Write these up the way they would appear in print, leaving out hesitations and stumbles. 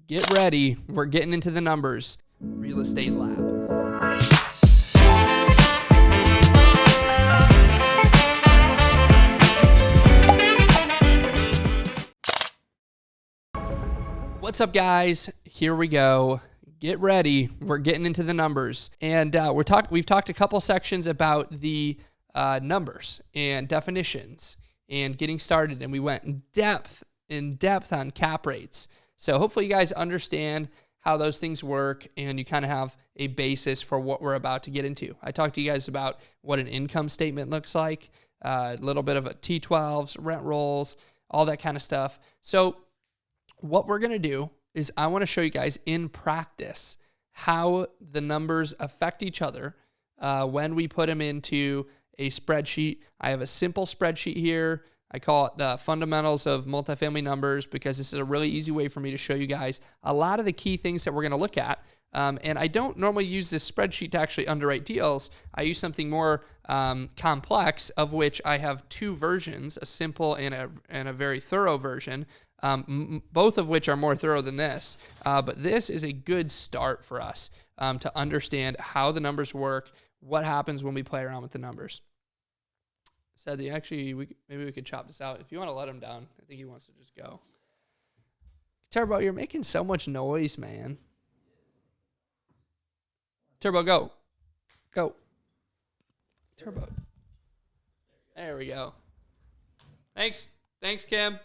Get ready. We're getting into the numbers. Real Estate Lab. What's up, guys? Here we go. Get ready. We're getting into the numbers. And we've talked a couple sections about the numbers and definitions and getting started. And we went in depth on cap rates. So hopefully you guys understand how those things work and you kind of have a basis for what we're about to get into. I talked to you guys about what an income statement looks like, a little bit of a T12s, rent rolls, all that kind of stuff. So what we're going to do is I want to show you guys in practice how the numbers affect each other when we put them into a spreadsheet. I have a simple spreadsheet here. I call it the fundamentals of multifamily numbers because this is a really easy way for me to show you guys a lot of the key things that we're going to look at. And I don't normally use this spreadsheet to actually underwrite deals. I use something more complex, of which I have two versions, a simple and a very thorough version, both of which are more thorough than this. But this is a good start for us to understand how the numbers work, what happens when we play around with the numbers. Said that actually, maybe we could chop this out. If you want to let him down, I think he wants to just go. Turbo, you're making so much noise, man. Turbo, go. Go. Turbo. There we go. Thanks, Kim.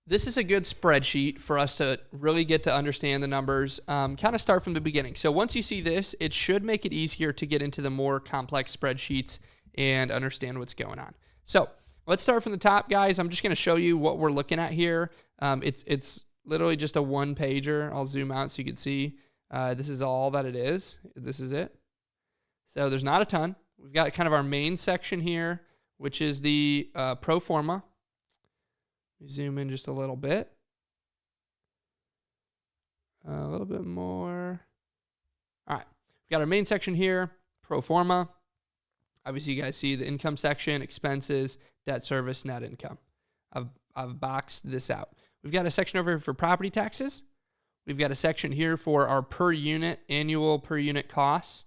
This is a good spreadsheet for us to really get to understand the numbers, kind of start from the beginning. So once you see this, it should make it easier to get into the more complex spreadsheets and understand what's going on. So let's start from the top, guys. I'm just going to show you what we're looking at here. It's literally just a one-pager. I'll zoom out so you can see. This is all that it is. This is it. So there's not a ton. We've got kind of our main section here, which is the pro forma. Zoom in just a little bit. A little bit more. All right. We've got our main section here, pro forma. Obviously, you guys see the income section, expenses, debt service, net income. I've boxed this out. We've got a section over here for property taxes. We've got a section here for our annual per unit costs.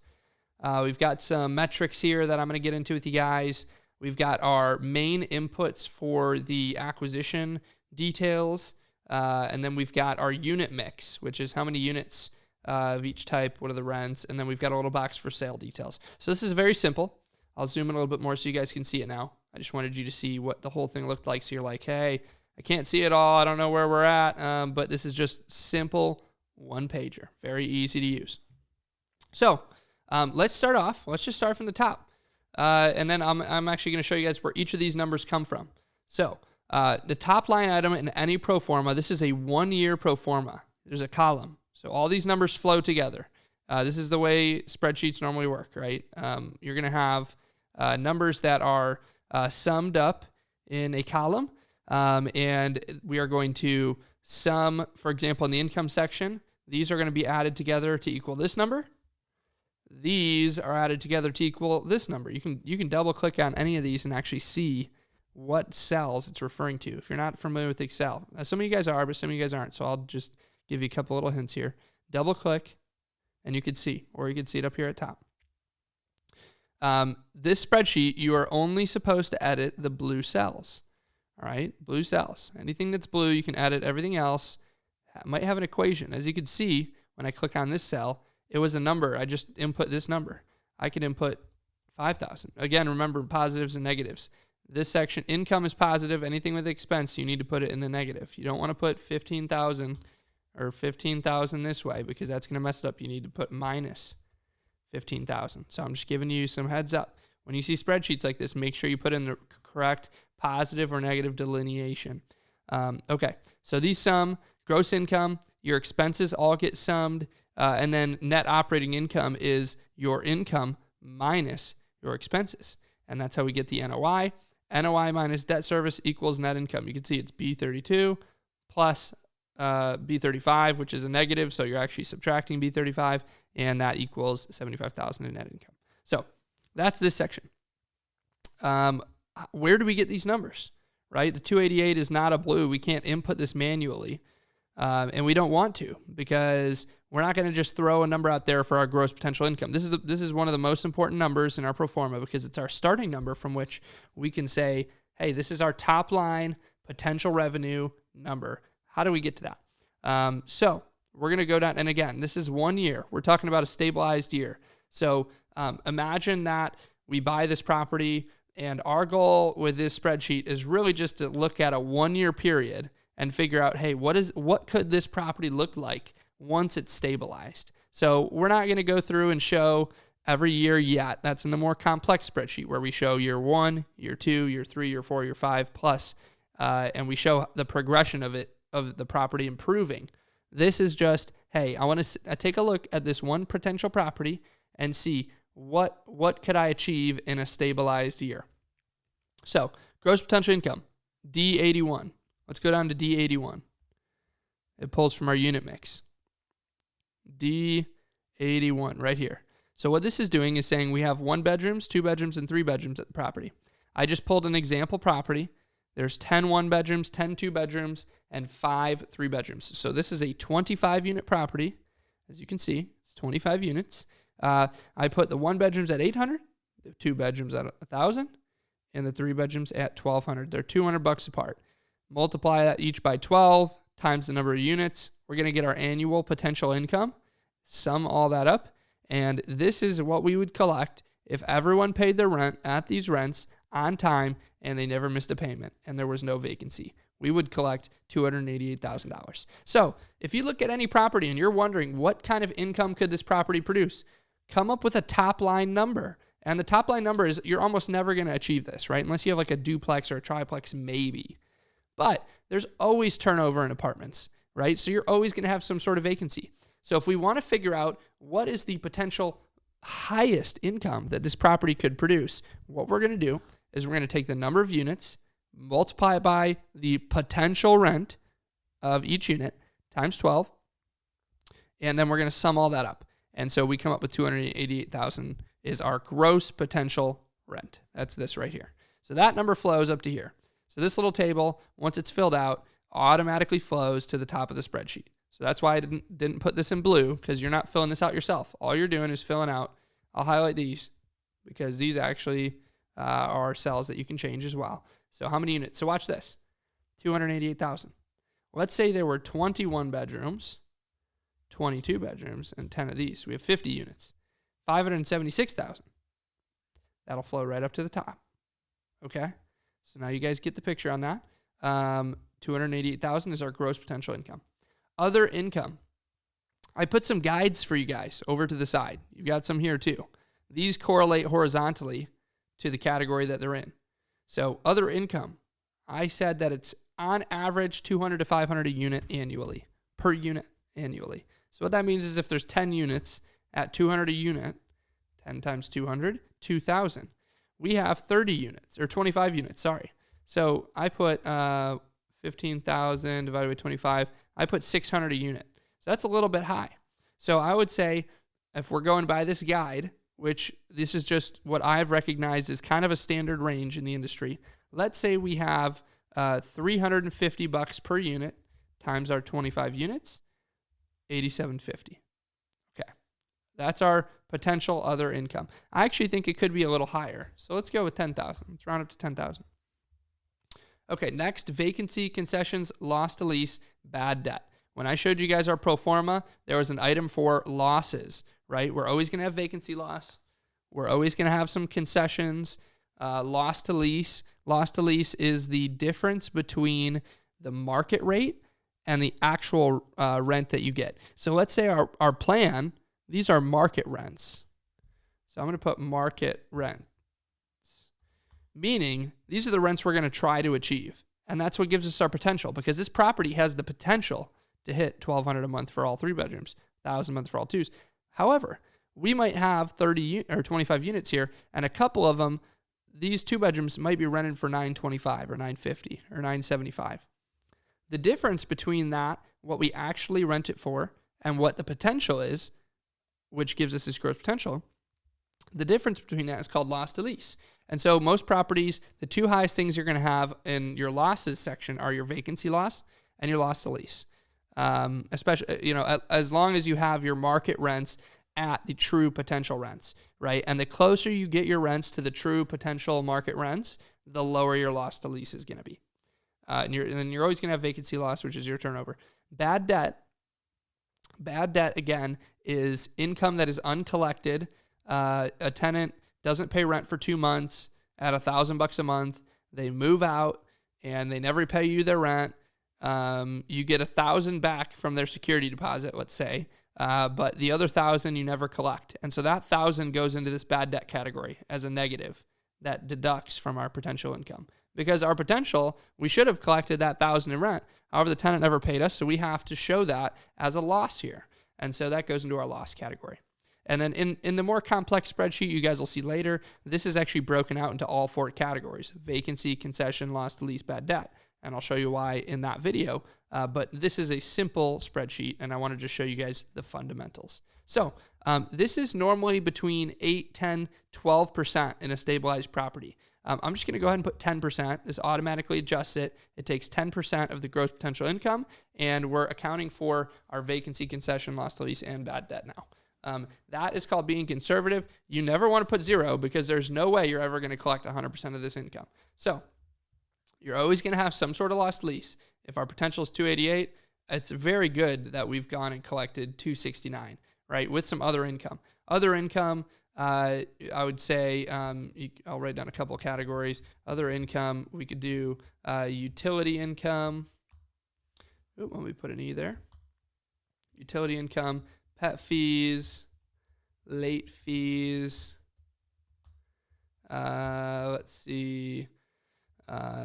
We've got some metrics here that I'm going to get into with you guys. We've got our main inputs for the acquisition details, and then we've got our unit mix, which is how many units of each type, what are the rents, and then we've got a little box for sale details. So this is very simple. I'll zoom in a little bit more so you guys can see it now. I just wanted you to see what the whole thing looked like, so you're like, hey, I can't see it all. I don't know where we're at, but this is just simple one-pager, very easy to use. So let's start off. Let's just start from the top. And then I'm actually going to show you guys where each of these numbers come from. So the top line item in any pro forma, this is a 1 year pro forma. There's a column. So all these numbers flow together. This is the way spreadsheets normally work, right? You're going to have numbers that are summed up in a column. And we are going to sum, for example, in the income section, these are going to be added together to equal this number. These are added together to equal this number. You can double click on any of these and actually see what cells it's referring to if you're not familiar with Excel. Some of you guys are, but some of you guys aren't. So I'll just give you a couple little hints here. Double click and you can see, or you can see it up here at top. This spreadsheet, you are only supposed to edit the blue cells. All right, blue cells. Anything that's blue, you can edit. Everything else might have an equation. As you can see, when I click on this cell, it was a number. I just input this number. I could input 5,000. Again, remember positives and negatives. This section, income is positive. Anything with expense, you need to put it in the negative. You don't want to put 15,000 or 15,000 this way because that's going to mess it up. You need to put minus 15,000. So I'm just giving you some heads up. When you see spreadsheets like this, make sure you put in the correct positive or negative delineation. Okay, so these sum, gross income, your expenses all get summed. And then net operating income is your income minus your expenses. And that's how we get the NOI. NOI minus debt service equals net income. You can see it's B32 plus B35, which is a negative. So you're actually subtracting B35, and that equals $75,000 in net income. So that's this section. Where do we get these numbers? right? The 288 is not a blue. We can't input this manually. And we don't want to, because we're not going to just throw a number out there for our gross potential income. This is one of the most important numbers in our pro forma, because it's our starting number from which we can say, hey, this is our top line potential revenue number. How do we get to that? So we're going to go down, and again, this is 1 year. We're talking about a stabilized year. So imagine that we buy this property, and our goal with this spreadsheet is really just to look at a 1 year period and figure out, hey, what could this property look like once it's stabilized? So we're not going to go through and show every year yet. That's in the more complex spreadsheet where we show year 1, year 2, year 3, year 4, year 5 plus, and we show the progression of the property improving. This is just, hey, I want to take a look at this one potential property and see what could I achieve in a stabilized year. So gross potential income, D81. Let's go down to D81. It pulls from our unit mix. D81 right here. So what this is doing is saying we have 1 bedrooms, 2 bedrooms, and 3 bedrooms at the property. I just pulled an example property. There's 10 1 bedrooms, 10 2 bedrooms, and 5 3 bedrooms. So this is a 25 unit property. As you can see, it's 25 units. I put the 1 bedrooms at 800, the 2 bedrooms at 1,000, and the 3 bedrooms at 1,200. They're $200 apart. Multiply that each by 12 times the number of units. We're going to get our annual potential income. Sum all that up. And this is what we would collect if everyone paid their rent at these rents on time and they never missed a payment and there was no vacancy. We would collect $288,000. So if you look at any property and you're wondering what kind of income could this property produce, come up with a top line number. And the top line number is, you're almost never going to achieve this, right? Unless you have like a duplex or a triplex, maybe. But there's always turnover in apartments, right? So you're always going to have some sort of vacancy. So if we want to figure out what is the potential highest income that this property could produce, what we're going to do is we're going to take the number of units, multiply it by the potential rent of each unit times 12, and then we're going to sum all that up. And so we come up with $288,000 is our gross potential rent. That's this right here. So that number flows up to here. So this little table, once it's filled out, automatically flows to the top of the spreadsheet. So that's why I didn't put this in blue, because you're not filling this out yourself. All you're doing is filling out. I'll highlight these because these actually are cells that you can change as well. So how many units? So watch this, 288,000. Let's say there were 21 bedrooms, 22 bedrooms, and 10 of these. We have 50 units, 576,000. That'll flow right up to the top. Okay? So now you guys get the picture on that. 288,000 is our gross potential income. Other income. I put some guides for you guys over to the side. You've got some here too. These correlate horizontally to the category that they're in. So other income, I said that it's on average 200 to 500 a unit annually, per unit annually. So what that means is if there's 10 units at 200 a unit, 10 times 200, 2,000. We have 30 units, or 25 units, sorry. So I put 15,000 divided by 25. I put 600 a unit. So that's a little bit high. So I would say if we're going by this guide, which this is just what I've recognized as kind of a standard range in the industry, let's say we have $350 per unit times our 25 units, $87.50. Okay. That's our potential other income. I actually think it could be a little higher. So let's go with 10,000. Let's round up to 10,000. Okay, next, vacancy, concessions, loss to lease, bad debt. When I showed you guys our pro forma, there was an item for losses, right? We're always going to have vacancy loss. We're always going to have some concessions, loss to lease. Loss to lease is the difference between the market rate and the actual rent that you get. So let's say our plan, these are market rents. So I'm going to put market rents, meaning these are the rents we're going to try to achieve. And that's what gives us our potential, because this property has the potential to hit $1,200 a month for all 3 bedrooms, $1,000 a month for all 2s. However, we might have 25 units here, and a couple of them, these 2 bedrooms might be rented for $925 or $950 or $975. The difference between that, what we actually rent it for, and what the potential is, which gives us this gross potential, the difference between that is called loss to lease. And so most properties, the two highest things you're going to have in your losses section are your vacancy loss and your loss to lease. Especially, as long as you have your market rents at the true potential rents, right? And the closer you get your rents to the true potential market rents, the lower your loss to lease is going to be. And then you're always going to have vacancy loss, which is your turnover. Bad debt, again, is income that is uncollected. A tenant doesn't pay rent for 2 months at $1,000 a month. They move out and they never pay you their rent. You get $1,000 back from their security deposit, let's say, but the other $1,000 you never collect. And so that $1,000 goes into this bad debt category as a negative that deducts from our potential income. Because our potential, we should have collected that $1,000 in rent. However, the tenant never paid us, so we have to show that as a loss here. And so that goes into our loss category. And then in the more complex spreadsheet you guys will see later, this is actually broken out into all 4 categories: vacancy, concession, loss to lease, bad debt. And I'll show you why in that video. But this is a simple spreadsheet, and I want to just show you guys the fundamentals. So this is normally between 8, 10, 12% in a stabilized property. I'm just going to go ahead and put 10%. This automatically adjusts it. It takes 10% of the gross potential income, and we're accounting for our vacancy, concession, loss to lease, and bad debt now. That is called being conservative. You never want to put 0 because there's no way you're ever going to collect 100% of this income. So you're always going to have some sort of lost lease. If our potential is 288, it's very good that we've gone and collected 269, right, with some other income. Other income, I would say, I'll write down a couple categories. Other income, we could do utility income. Let me put an E there. Utility income, pet fees, late fees. Let's see.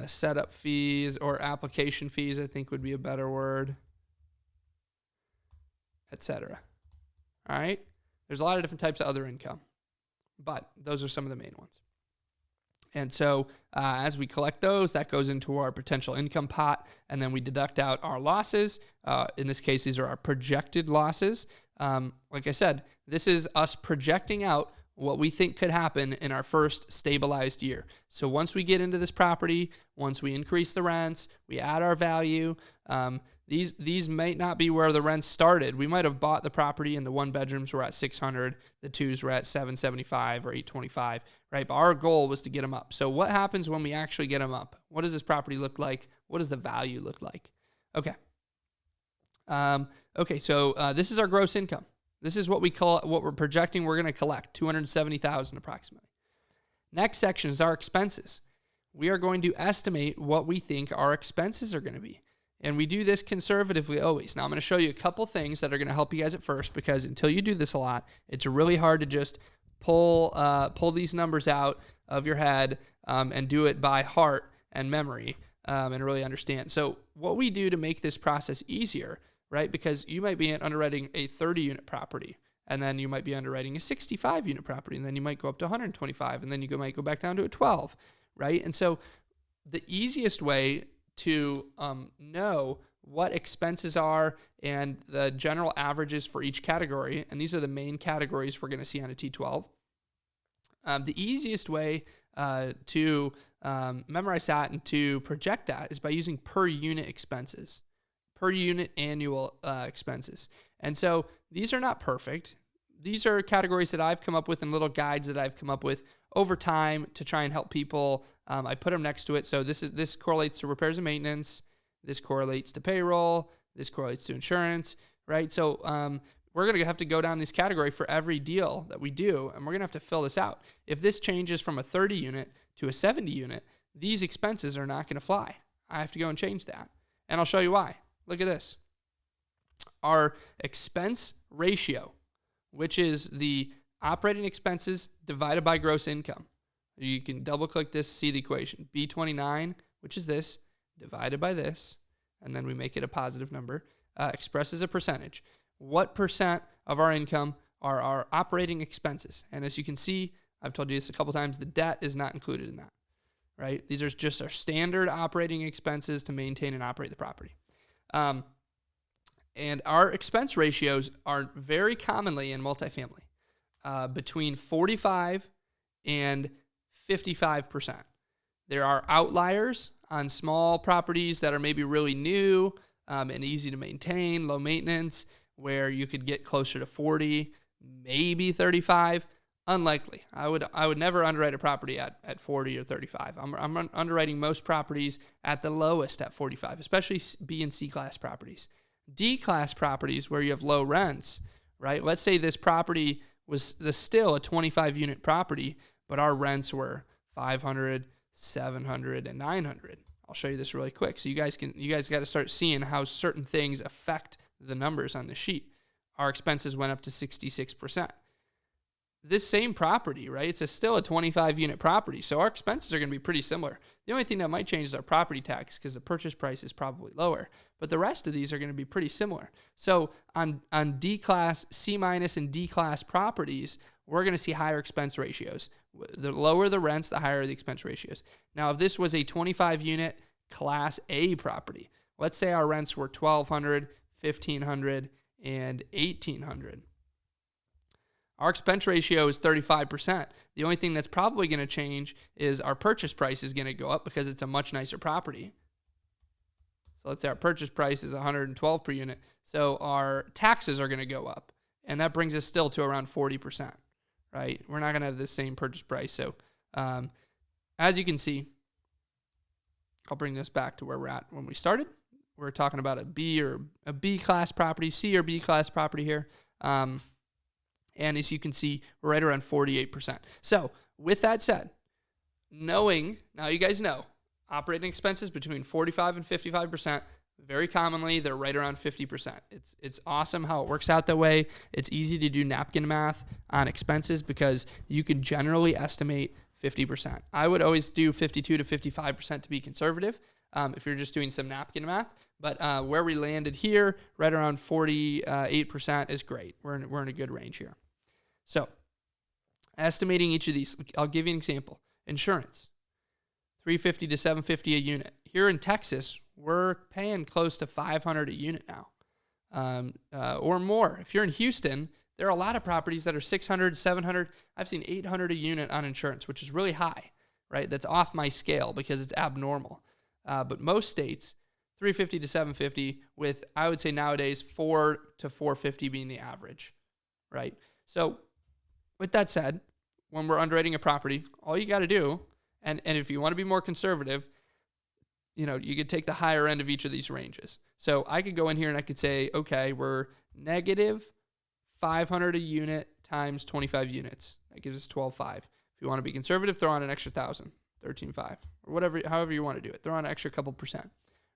Setup fees or application fees, I think would be a better word, etc. All right. There's a lot of different types of other income, but those are some of the main ones. And so as we collect those, that goes into our potential income pot, and then we deduct out our losses. In this case, these are our projected losses. Like I said, this is us projecting out what we think could happen in our first stabilized year. So once we get into this property, once we increase the rents, we add our value, these might not be where the rents started. We might have bought the property and the 1-bedrooms were at $600, the 2s were at $775 or $825, right? But our goal was to get them up. So what happens when we actually get them up? What does this property look like? What does the value look like? Okay. So this is our gross income. This is what we're projecting we're going to collect, $270,000 approximately. Next section is our expenses. We are going to estimate what we think our expenses are going to be. And we do this conservatively always. Now I'm going to show you a couple things that are going to help you guys at first, because until you do this a lot, it's really hard to just pull these numbers out of your head and do it by heart and memory and really understand. So what we do to make this process easier, right? Because you might be underwriting a 30-unit property, and then you might be underwriting a 65-unit property, and then you might go up to 125, and then you might go back down to a 12, right? And so the easiest way to know what expenses are and the general averages for each category, and these are the main categories we're going to see on a T12. The easiest way to memorize that and to project that is by using per unit expenses, per unit annual expenses. And so these are not perfect. These are categories that I've come up with and little guides that I've come up with over time to try and help people. I put them next to it. So this correlates to repairs and maintenance. This correlates to payroll. This correlates to insurance, right? So we're going to have to go down this category for every deal that we do, and we're going to have to fill this out. If this changes from a 30 unit to a 70 unit, these expenses are not going to fly. I have to go and change that. And I'll show you why. Look at this. Our expense ratio, which is the operating expenses divided by gross income. You can double click this, see the equation. B29, which is this, divided by this, and then we make it a positive number, expressed as a percentage. What percent of our income are our operating expenses? And as you can see, I've told you this a couple times, the debt is not included in that, right? These are just our standard operating expenses to maintain and operate the property. And our expense ratios are very commonly in multifamily between 45 and 55%. There are outliers on small properties that are maybe really new and easy to maintain, low maintenance, where you could get closer to 40, maybe 35. Unlikely. I would never underwrite a property at 40 or 35. I'm underwriting most properties at the lowest at 45, especially B and C class properties. D class properties where you have low rents, right? Let's say this property was still a 25 unit property, but our rents were 500, 700, and 900. I'll show you this really quick. So you guys got to start seeing how certain things affect the numbers on the sheet. Our expenses went up to 66%. This same property, right? It's still a 25 unit property. So our expenses are going to be pretty similar. The only thing that might change is our property tax because the purchase price is probably lower. But the rest of these are going to be pretty similar. So on D class, C minus, and D class properties, we're going to see higher expense ratios. The lower the rents, the higher the expense ratios. Now, if this was a 25 unit class A property, let's say our rents were $1,200, $1,500, and $1,800. Our expense ratio is 35%. The only thing that's probably going to change is our purchase price is going to go up because it's a much nicer property. So let's say our purchase price is $112 per unit. So our taxes are going to go up. And that brings us still to around 40%, right? We're not going to have the same purchase price. So as you can see, I'll bring this back to where we're at when we started. We're talking about a B class property, C or B class property here. And as you can see, we're right around 48%. So with that said, now you guys know, operating expenses between 45 and 55%, very commonly, they're right around 50%. It's awesome how it works out that way. It's easy to do napkin math on expenses because you can generally estimate 50%. I would always do 52 to 55% to be conservative if you're just doing some napkin math. But where we landed here, right around 48% is great. We're in a good range here. So estimating each of these, I'll give you an example. Insurance, $350 to $750 a unit. Here in Texas, we're paying close to $500 a unit now, or more. If you're in Houston, there are a lot of properties that are $600, $700. I've seen $800 a unit on insurance, which is really high, right? That's off my scale because it's abnormal. But most states, $350 to $750 with, I would say nowadays, $400 to $450 being the average, right? So with that said, when we're underwriting a property, all you got to do, and if you want to be more conservative, you could take the higher end of each of these ranges. So I could go in here and I could say, okay, we're negative $500 a unit times 25 units. That gives us $12,500. If you want to be conservative, throw on an extra $1,000, $13,500, or whatever, however you want to do it. Throw on an extra couple percent,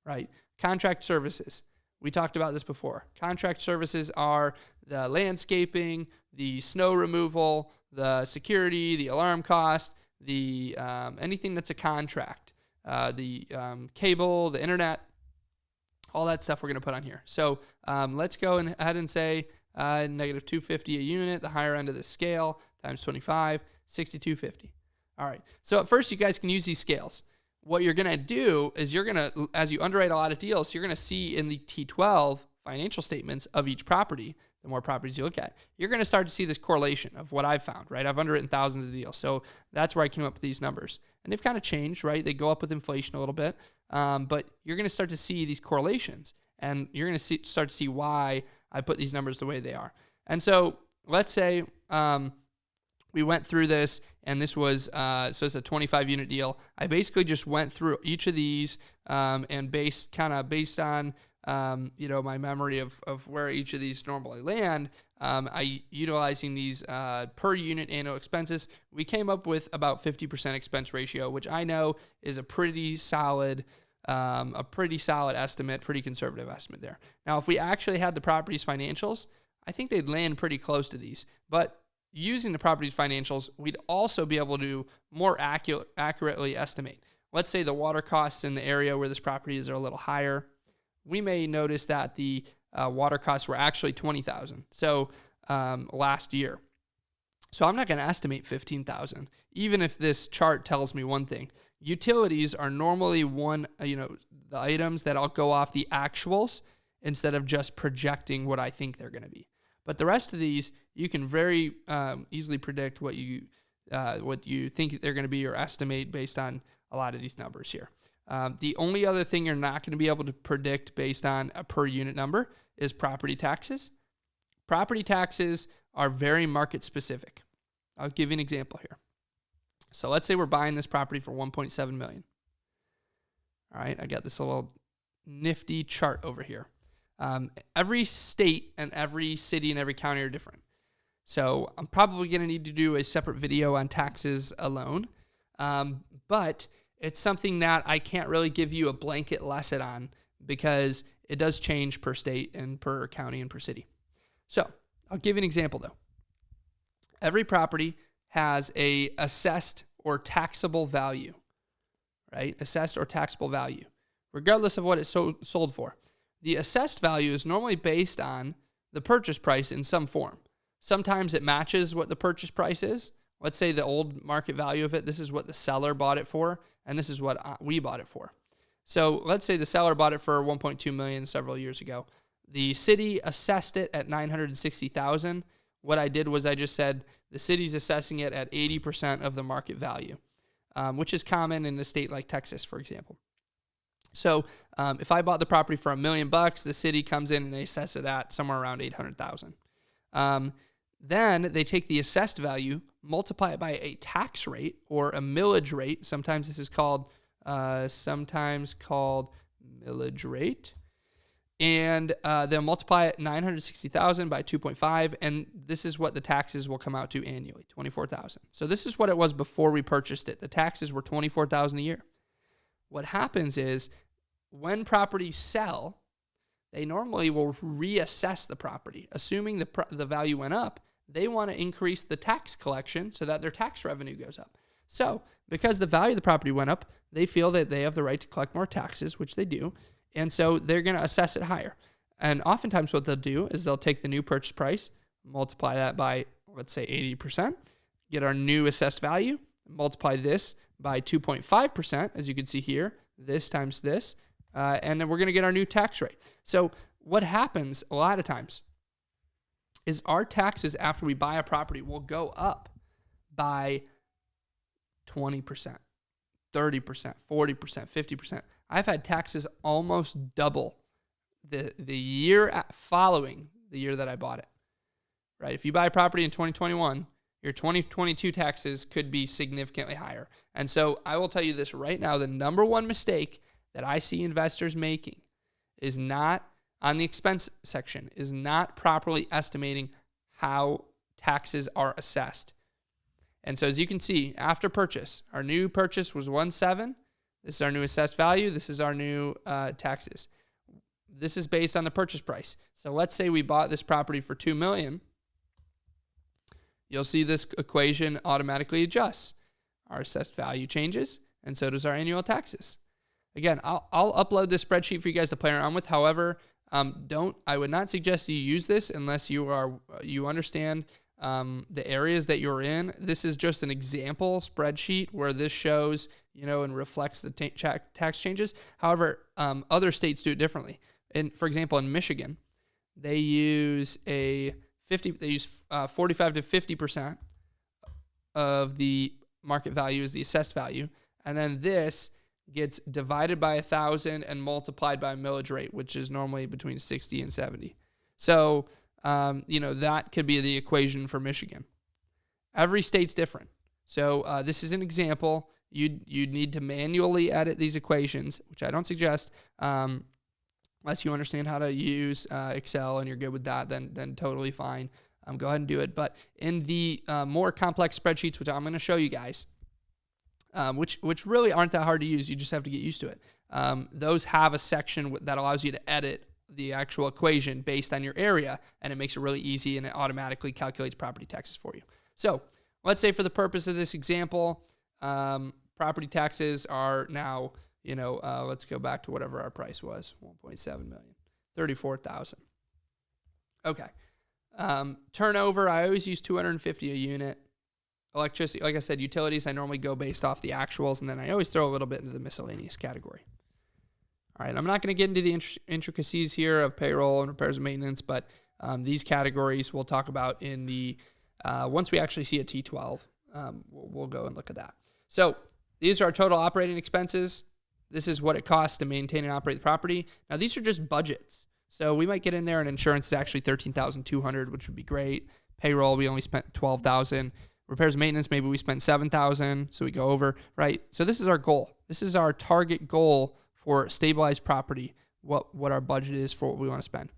right? Contract services. We talked about this before. Contract services are the landscaping, the snow removal, the security, the alarm cost, the anything that's a contract, the cable, the internet, all that stuff we're going to put on here. So let's go ahead and say negative $250 a unit, the higher end of the scale, times 25, $6,250. All right. So at first, you guys can use these scales. What you're going to do is as you underwrite a lot of deals, you're going to see in the T12 financial statements of each property, the more properties you look at, you're going to start to see this correlation of what I've found, right? I've underwritten thousands of deals. So that's where I came up with these numbers. And they've kind of changed, right? They go up with inflation a little bit. But you're going to start to see these correlations. And you're going to start to see why I put these numbers the way they are. And so let's say we went through this, and this was, so it's a 25 unit deal. I basically just went through each of these and based on, my memory of where each of these normally land, utilizing these per unit annual expenses, we came up with about 50% expense ratio, which I know is a pretty solid estimate, pretty conservative estimate there. Now, if we actually had the property's financials, I think they'd land pretty close to these. But using the property's financials, we'd also be able to more accurately estimate. Let's say the water costs in the area where this property is are a little higher. We may notice that the water costs were actually $20,000. So last year. So I'm not going to estimate $15,000, even if this chart tells me one thing. Utilities are normally the items that I'll go off the actuals instead of just projecting what I think they're going to be. But the rest of these, you can very easily predict what what you think they're going to be or estimate based on a lot of these numbers here. The only other thing you're not going to be able to predict based on a per unit number is property taxes. Property taxes are very market specific. I'll give you an example here. So let's say we're buying this property for $1.7 million. All right, I got this little nifty chart over here. Every state and every city and every county are different. So I'm probably going to need to do a separate video on taxes alone. But it's something that I can't really give you a blanket lesson on because it does change per state and per county and per city. So I'll give you an example though. Every property has a assessed or taxable value, right? Assessed or taxable value, regardless of what it's sold for. The assessed value is normally based on the purchase price in some form. Sometimes it matches what the purchase price is. Let's say the old market value of it, this is what the seller bought it for, and this is what we bought it for. So let's say the seller bought it for $1.2 million several years ago. The city assessed it at $960,000. What I did was I just said the city's assessing it at 80% of the market value, which is common in a state like Texas, for example. So if I bought the property for $1 million, the city comes in and they assess it at somewhere around $800,000. Then they take the assessed value, multiply it by a tax rate or a millage rate. Sometimes this is called millage rate. And they'll multiply it 960,000 by 2.5, and this is what the taxes will come out to annually, $24,000. So this is what it was before we purchased it. The taxes were $24,000 a year. What happens is when properties sell, they normally will reassess the property. Assuming the value went up, they want to increase the tax collection so that their tax revenue goes up. So because the value of the property went up, they feel that they have the right to collect more taxes, which they do. And so they're going to assess it higher. And oftentimes what they'll do is they'll take the new purchase price, multiply that by, let's say, 80%, get our new assessed value, multiply this by 2.5%, as you can see here, this times this, and then we're going to get our new tax rate. So what happens a lot of times is our taxes after we buy a property will go up by 20%, 30%, 40%, 50%. I've had taxes almost double the year following the year that I bought it, right? If you buy a property in 2021, your 2022 taxes could be significantly higher. And so I will tell you this right now, the number one mistake that I see investors making is not on the expense section, is not properly estimating how taxes are assessed. And so as you can see, after purchase, our new purchase was 1.7. This is our new assessed value. This is our new taxes. This is based on the purchase price. So let's say we bought this property for $2 million. You'll see this equation automatically adjusts. Our assessed value changes, and so does our annual taxes. Again, I'll upload this spreadsheet for you guys to play around with. However, I would not suggest you use this unless you understand the areas that you're in. This is just an example spreadsheet where this shows, and reflects the tax changes. However, other states do it differently. For example, in Michigan, they use 45 to 50% of the market value is the assessed value, and then this gets divided by 1,000 and multiplied by a millage rate, which is normally between 60 and 70. So, that could be the equation for Michigan. Every state's different. So this is an example. You'd need to manually edit these equations, which I don't suggest, unless you understand how to use Excel and you're good with that, then totally fine. Go ahead and do it. But in the more complex spreadsheets, which I'm going to show you guys, which really aren't that hard to use, you just have to get used to it. Those have a section that allows you to edit the actual equation based on your area, and it makes it really easy, and it automatically calculates property taxes for you. So let's say for the purpose of this example, property taxes are now, let's go back to whatever our price was, 1.7 million, 34,000. Okay. Turnover, I always use 250 a unit. Electricity, like I said, utilities, I normally go based off the actuals, and then I always throw a little bit into the miscellaneous category. All right, I'm not going to get into the intricacies here of payroll and repairs and maintenance, but these categories we'll talk about in the once we actually see a T12 we'll go and look at that. So these are our total operating expenses. This is what it costs to maintain and operate the property. Now, these are just budgets. So we might get in there and insurance is actually $13,200, which would be great. Payroll, we only spent $12,000. Repairs and maintenance, maybe we spent $7,000, so we go over, right? So this is our goal. This is our target goal for stabilized property, what our budget is for what we want to spend.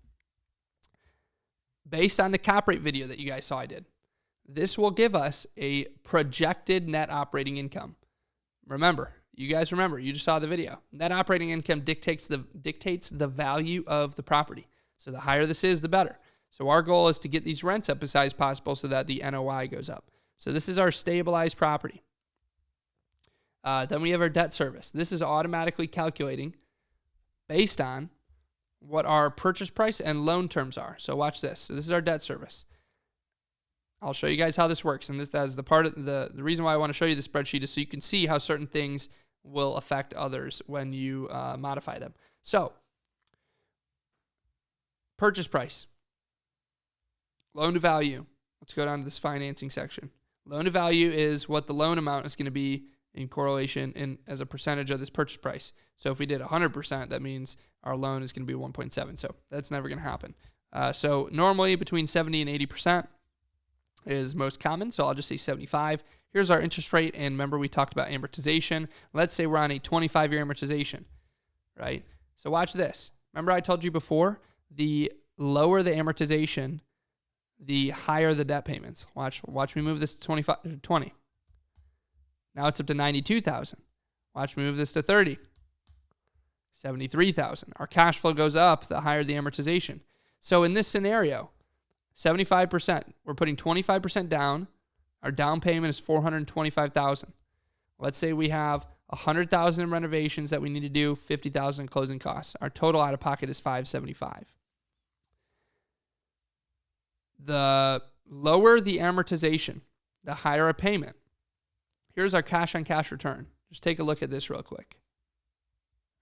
Based on the cap rate video that you guys saw I did, this will give us a projected net operating income. You guys remember, you just saw the video. Net operating income dictates the value of the property. So the higher this is, the better. So our goal is to get these rents up as high as possible so that the NOI goes up. So this is our stabilized property. Then we have our debt service. This is automatically calculating based on what our purchase price and loan terms are. So watch this. So this is our debt service. I'll show you guys how this works. And that is the part of the reason why I want to show you the spreadsheet is so you can see how certain things will affect others when you modify them. So purchase price, loan to value. Let's go down to this financing section. Loan to value is what the loan amount is going to be in correlation in as a percentage of this purchase price. So if we did 100%, that means our loan is going to be 1.7. So that's never going to happen. So normally between 70 and 80% is most common. So I'll just say 75. Here's our interest rate. And remember, we talked about amortization. Let's say we're on a 25-year amortization, right? So watch this. Remember I told you before, the lower the amortization, the higher the debt payments. Watch me move this to 20. Now it's up to $92,000. Watch me move this to 30. $73,000. Our cash flow goes up the higher the amortization. So in this scenario, 75%, we're putting 25% down. Our down payment is $425,000. Let's say we have $100,000 in renovations that we need to do, $50,000 in closing costs. Our total out of pocket is $575,000. The lower the amortization, the higher a payment. Here's our cash on cash return. Just take a look at this real quick.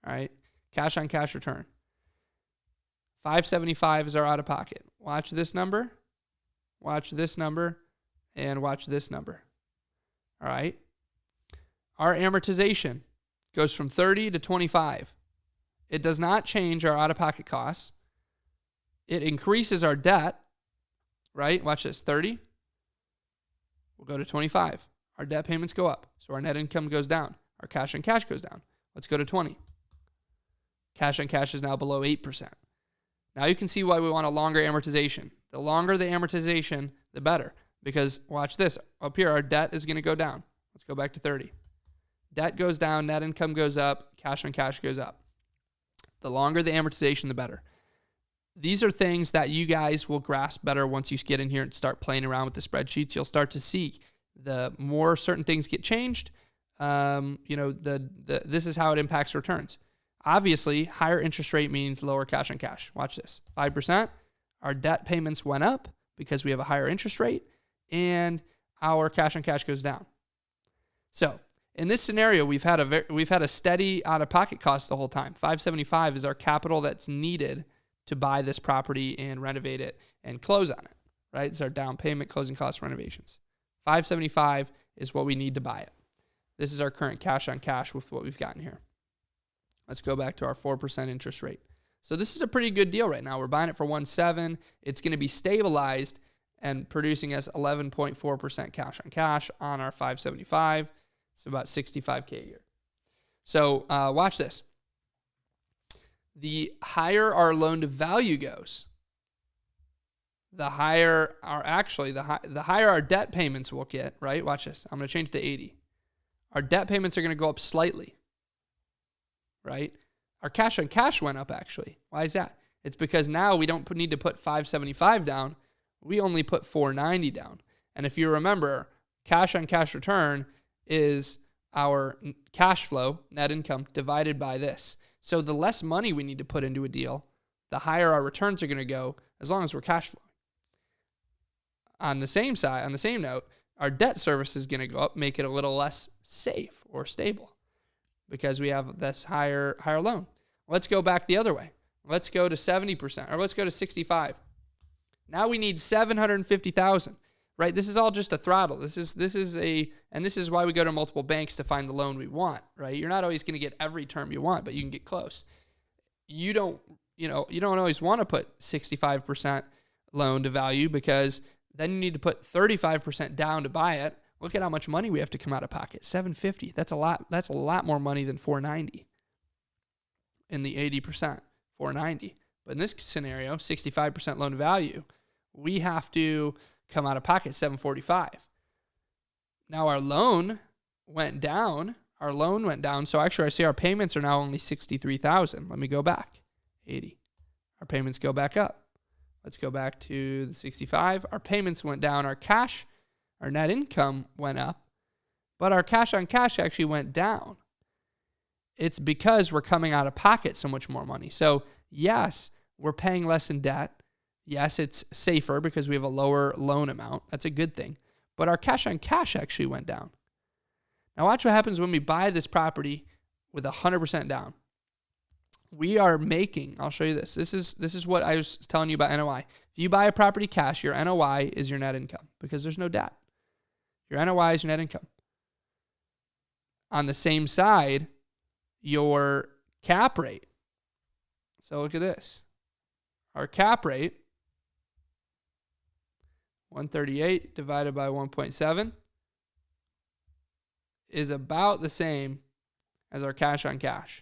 All right, cash on cash return. $575 is our out of pocket. Watch this number, and watch this number. All right. Our amortization goes from 30 to 25. It does not change our out of pocket costs. It increases our debt. Right? Watch this. 30. We'll go to 25. Our debt payments go up. So our net income goes down. Our cash on cash goes down. Let's go to 20. Cash on cash is now below 8%. Now you can see why we want a longer amortization. The longer the amortization, the better. Because watch this. Up here, our debt is going to go down. Let's go back to 30. Debt goes down. Net income goes up. Cash on cash goes up. The longer the amortization, the better. These are things that you guys will grasp better once you get in here and start playing around with the spreadsheets. You'll start to see the more certain things get changed. This is how it impacts returns. Obviously, higher interest rate means lower cash on cash. Watch this. 5%. Our debt payments went up because we have a higher interest rate, and our cash on cash goes down. So in this scenario, we've had a steady out of pocket cost the whole time. $575 is our capital that's needed to buy this property and renovate it and close on it, right? It's our down payment, closing costs, renovations. $575 is what we need to buy it. This is our current cash on cash with what we've gotten here. Let's go back to our 4% interest rate. So this is a pretty good deal right now. We're buying it for 1.7. It's going to be stabilized and producing us 11.4% cash on cash on our 575. It's about $65K a year. So watch this. The higher our loan to value goes, the higher our debt payments will get, right? Watch this. I'm going to change to 80. Our debt payments are going to go up slightly, right? Our cash on cash went up actually. Why is that? It's because now we don't need to put 575 down. We only put 490 down. And if you remember, cash on cash return is our cash flow, net income, divided by this. So the less money we need to put into a deal, the higher our returns are going to go as long as we're cash flowing. On the same note, our debt service is going to go up, make it a little less safe or stable because we have this higher loan. Let's go back the other way. Let's go to 70% or let's go to 65. Now we need $750,000. right? This is all just a throttle. This is why we go to multiple banks to find the loan we want, right? You're not always going to get every term you want, but you can get close. You don't always want to put 65% loan to value, because then you need to put 35% down to buy it. Look at how much money we have to come out of pocket. $750. That's a lot. That's a lot more money than $490 in the 80%, $490. But in this scenario, 65% loan to value, we have to come out of pocket $745. Now our loan went down. So actually I see our payments are now only $63,000. Let me go back. 80. Our payments go back up. Let's go back to the 65. Our payments went down. Our net income went up, but our cash on cash actually went down. It's because we're coming out of pocket so much more money. So yes, we're paying less in debt. Yes, it's safer because we have a lower loan amount. That's a good thing. But our cash on cash actually went down. Now watch what happens when we buy this property with 100% down. We are making, I'll show you this. This is what I was telling you about NOI. If you buy a property cash, your NOI is your net income because there's no debt. Your NOI is your net income. On the same side, your cap rate. So look at this. Our cap rate, 138 divided by 1.7, is about the same as our cash on cash.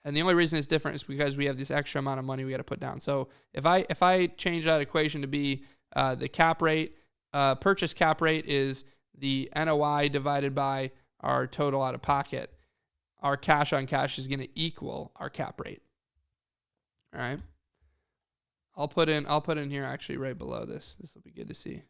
And the only reason it's different is because we have this extra amount of money we got to put down. So if I change that equation to be the cap rate, purchase cap rate is the NOI divided by our total out of pocket, our cash on cash is going to equal our cap rate. All right. I'll put in here actually right below this. This will be good to see.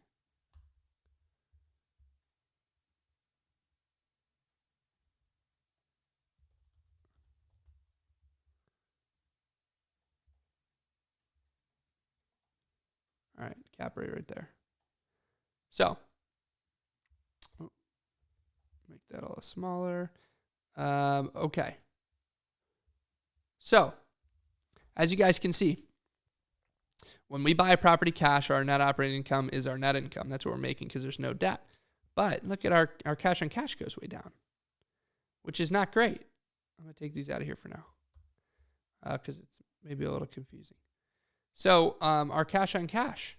All right, cap rate right there. So, make that all smaller. Okay. So, as you guys can see, when we buy a property cash, our net operating income is our net income. That's what we're making because there's no debt. But look at our cash on cash goes way down, which is not great. I'm going to take these out of here for now because it's maybe a little confusing. So our cash on cash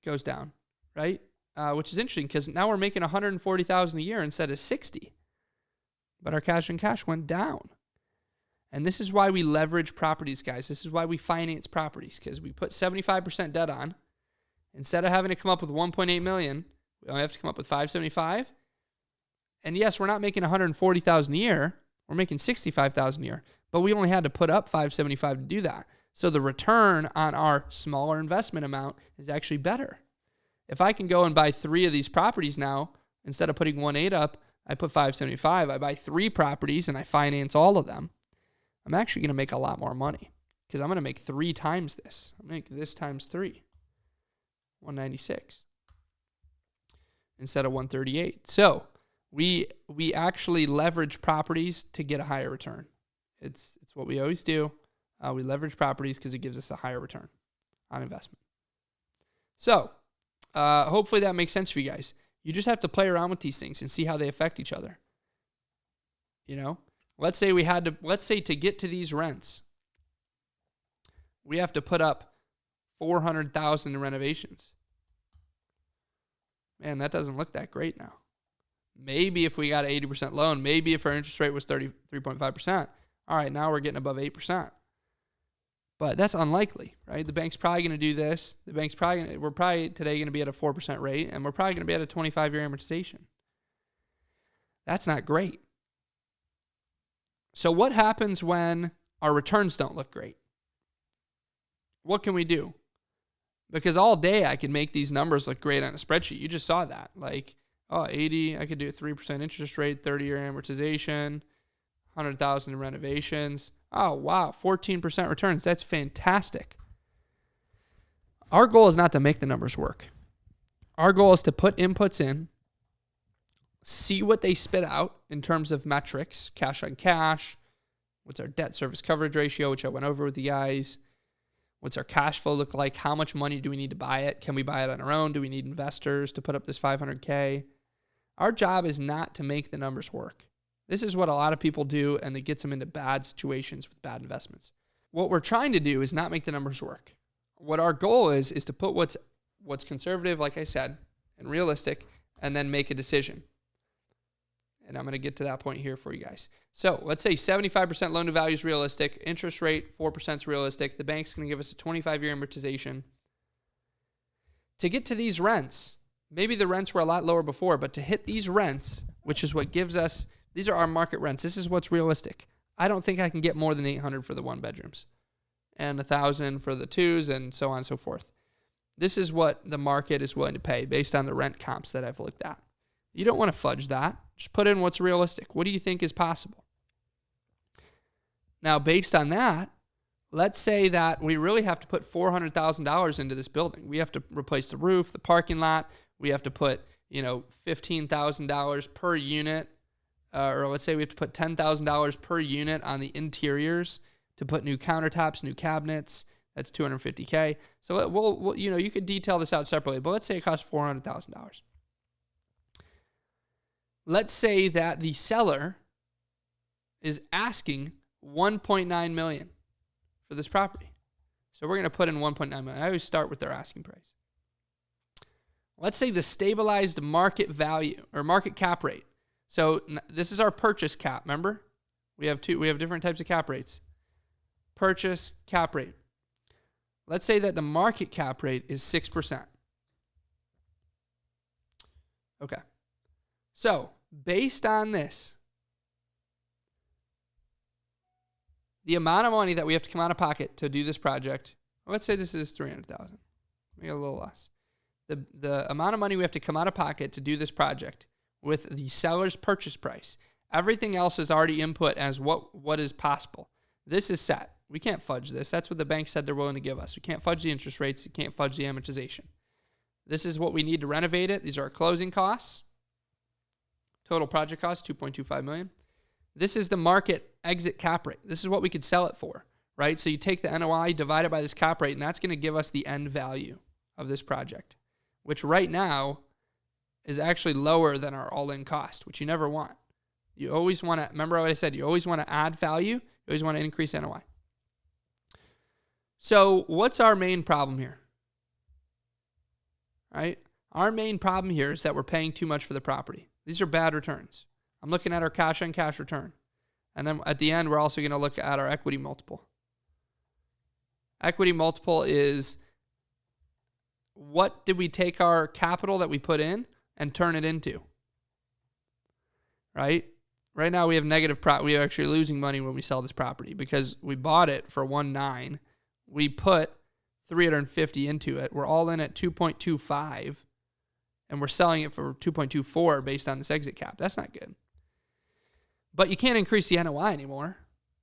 goes down, right? Which is interesting because now we're making $140,000 a year instead of $60,000. But our cash on cash went down. And this is why we leverage properties, guys. This is why we finance properties, because we put 75% debt on. Instead of having to come up with $1.8 million, we only have to come up with $575,000. And yes, we're not making $140,000 a year. We're making $65,000 a year. But we only had to put up $575,000 to do that. So the return on our smaller investment amount is actually better. If I can go and buy 3 of these properties now, instead of putting 1.8 up, I put $575,000. I buy 3 properties and I finance all of them. I'm actually going to make a lot more money because I'm going to make 3 times this. I'll make this times 3, 196 instead of 138. So we actually leverage properties to get a higher return. It's what we always do. We leverage properties because it gives us a higher return on investment. So hopefully that makes sense for you guys. You just have to play around with these things and see how they affect each other. You know, let's say to get to these rents, we have to put up $400,000 in renovations. Man, that doesn't look that great now. Maybe if we got an 80% loan, maybe if our interest rate was 33.5%, all right, now we're getting above 8%. But that's unlikely, right? The bank's probably going to do this. We're probably today going to be at a 4% rate, and we're probably going to be at a 25-year amortization. That's not great. So what happens when our returns don't look great? What can we do? Because all day I could make these numbers look great on a spreadsheet. You just saw that. Like, 80, I could do a 3% interest rate, 30-year amortization, $100,000 in renovations. Oh, wow, 14% returns. That's fantastic. Our goal is not to make the numbers work. Our goal is to put inputs in, see what they spit out in terms of metrics, cash on cash, what's our debt service coverage ratio, which I went over with you guys, What's our cash flow look like? How much money do we need to buy it? Can we buy it on our own? Do we need investors to put up this $500K? Our job is not to make the numbers work. This is what a lot of people do, and it gets them into bad situations with bad investments. What we're trying to do is not make the numbers work. What our goal is to put what's conservative, like I said, and realistic, and then make a decision. And I'm going to get to that point here for you guys. So let's say 75% loan to value is realistic. Interest rate, 4% is realistic. The bank's going to give us a 25-year amortization. To get to these rents, maybe the rents were a lot lower before, but to hit these rents, which is what gives us, these are our market rents. This is what's realistic. I don't think I can get more than $800 for the one bedrooms and $1,000 for the twos and so on and so forth. This is what the market is willing to pay based on the rent comps that I've looked at. You don't want to fudge that. Just put in what's realistic. What do you think is possible? Now, based on that, let's say that we really have to put $400,000 into this building. We have to replace the roof, the parking lot. We have to put, $15,000 per unit, or let's say we have to put $10,000 per unit on the interiors to put new countertops, new cabinets. That's $250K. So we'll you could detail this out separately, but let's say it costs $400,000. Let's say that the seller is asking $1.9 million for this property. So we're going to put in $1.9 million. I always start with their asking price. Let's say the stabilized market value or market cap rate. So this is our purchase cap, remember? We have different types of cap rates. Purchase cap rate. Let's say that the market cap rate is 6%. Okay. So, based on this, the amount of money that we have to come out of pocket to do this project, let's say this is $300,000, maybe a little less. The amount of money we have to come out of pocket to do this project with the seller's purchase price, everything else is already input as what is possible. This is set. We can't fudge this. That's what the bank said they're willing to give us. We can't fudge the interest rates. You can't fudge the amortization. This is what we need to renovate it. These are our closing costs. Total project cost, $2.25 million. This is the market exit cap rate. This is what we could sell it for, right? So you take the NOI, divide it by this cap rate, and that's going to give us the end value of this project, which right now is actually lower than our all-in cost, which you never want. You always want to, remember what I said, you always want to add value. You always want to increase NOI. So what's our main problem here? Right? Our main problem here is that we're paying too much for the property. These are bad returns. I'm looking at our cash on cash return. And then at the end, we're also going to look at our equity multiple. Equity multiple is what did we take our capital that we put in and turn it into? Right? Right now we have negative we are actually losing money when we sell this property because we bought it for 1.9. We put 350 into it. We're all in at 2.25 and we're selling it for 2.24 based on this exit cap. That's not good. But you can't increase the NOI anymore.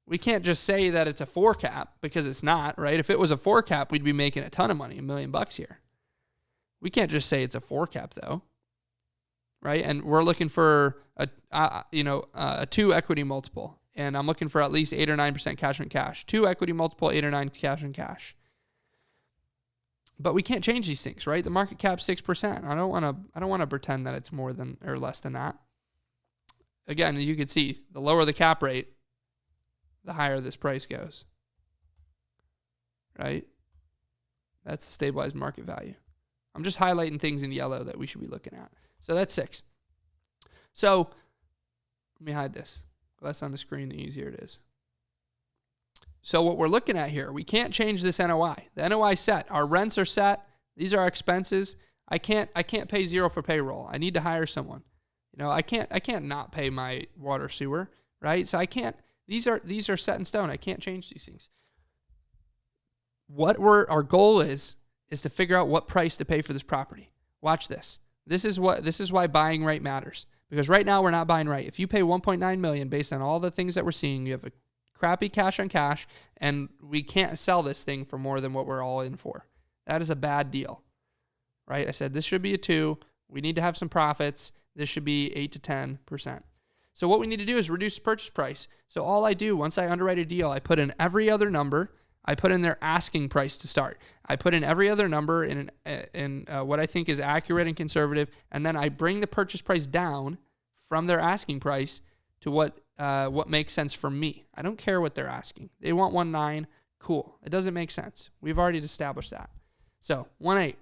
We can't just say that it's a 4 cap because it's not, right? If it was a 4 cap, we'd be making a ton of money, $1 million here. We can't just say it's a 4 cap though, right? And we're looking for a 2 equity multiple, and I'm looking for at least 8 or 9% cash on cash. 2 equity multiple, 8 or 9 cash on cash. But we can't change these things, right? The market cap's 6%. I don't want to pretend that it's more than or less than that. Again, you can see the lower the cap rate, the higher this price goes. Right? That's the stabilized market value. I'm just highlighting things in yellow that we should be looking at. So that's 6. So let me hide this. The less on the screen, the easier it is. So what we're looking at here, we can't change this NOI. The NOI set. Our rents are set. These are our expenses. I can't pay 0 for payroll. I need to hire someone. I can't not pay my water sewer, right? So I can't. These are set in stone. I can't change these things. What our goal is to figure out what price to pay for this property. Watch this. This is why buying right matters. Because right now we're not buying right. If you pay $1.9 million based on all the things that we're seeing, you have a crappy cash on cash, and we can't sell this thing for more than what we're all in for. That is a bad deal, right? I said this should be a 2. We need to have some profits. This should be 8 to 10%. So what we need to do is reduce the purchase price. So all I do, once I underwrite a deal, I put in every other number. I put in their asking price to start. I put in every other number in what I think is accurate and conservative, and then I bring the purchase price down from their asking price to what makes sense for me. I don't care what they're asking. They want 1.9, cool. It doesn't make sense. We've already established that. So 1.8,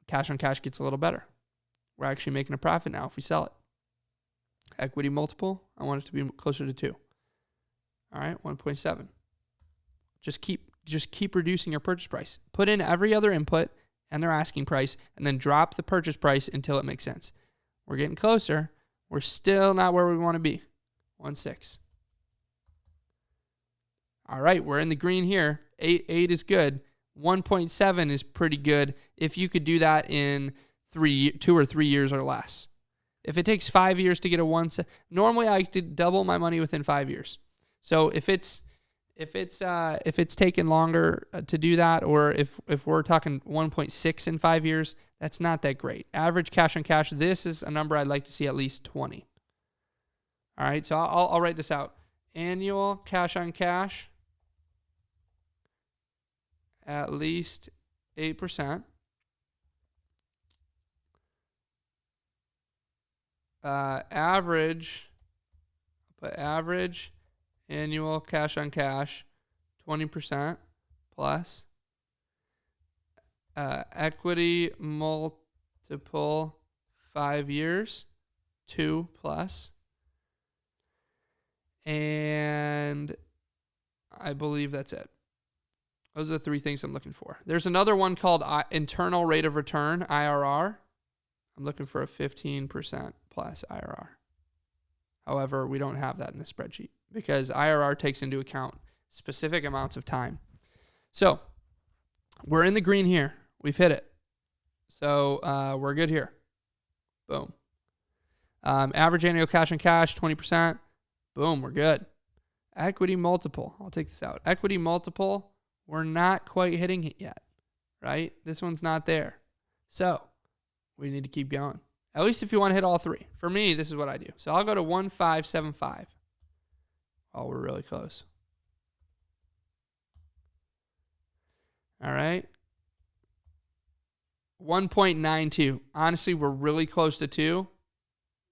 cash on cash gets a little better. We're actually making a profit now if we sell it. Equity multiple, I want it to be closer to 2. All right, 1.7. Just keep reducing your purchase price. Put in every other input and their asking price, and then drop the purchase price until it makes sense. We're getting closer. We're still not where we want to be. 1.6. All right, we're in the green here. 8 is good. 1.7 is pretty good if you could do that in 2 or 3 years or less. If it takes 5 years to get a 1.7, normally I could double my money within 5 years. So if it's taken longer to do that, or if we're talking 1.6 in 5 years, that's not that great. Average cash on cash, this is a number I'd like to see at least 20. All right, so I'll write this out. Annual cash on cash, at least 8%. Average annual cash on cash, 20% plus. Equity multiple 5 years, 2 plus. And I believe that's it. Those are the 3 things I'm looking for. There's another one called internal rate of return, IRR. I'm looking for a 15% plus IRR. However, we don't have that in the spreadsheet because IRR takes into account specific amounts of time. So we're in the green here. We've hit it. So we're good here. Boom. Average annual cash on cash, 20%. Boom, we're good. Equity multiple. I'll take this out. Equity multiple, we're not quite hitting it yet, right? This one's not there. So we need to keep going. At least if you want to hit all 3. For me, this is what I do. So I'll go to 1.575. Oh, we're really close. All right. 1.92. Honestly, we're really close to 2.